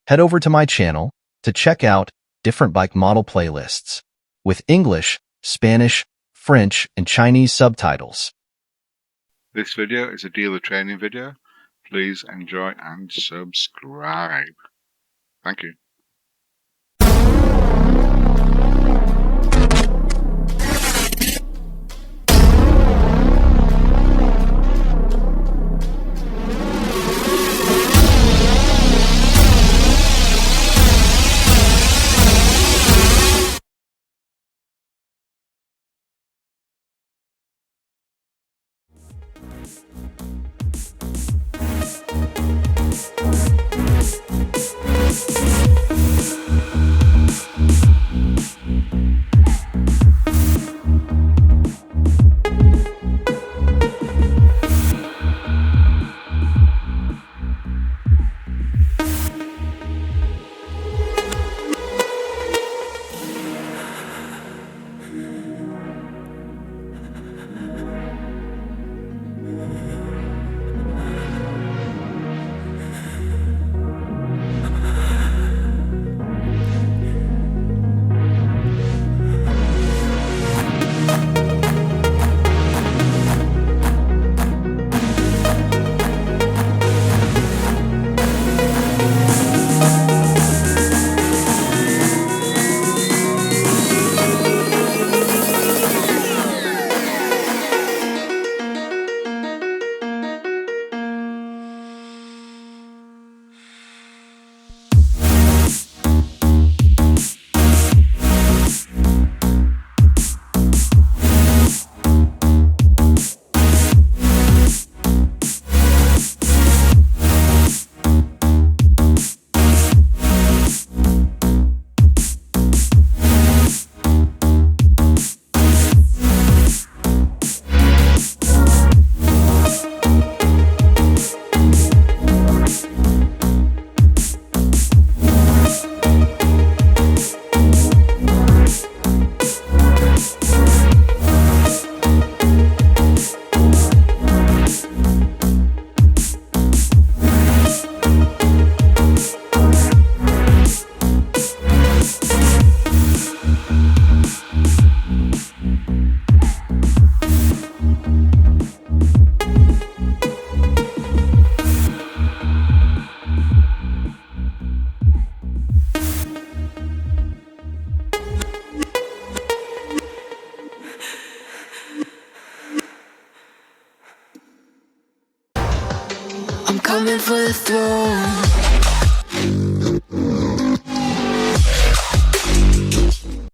head over to my channel to check out different bike model playlists with English, Spanish, French, and Chinese subtitles. This video is a dealer training video. Please enjoy and subscribe. Thank you. I'm coming for the throne.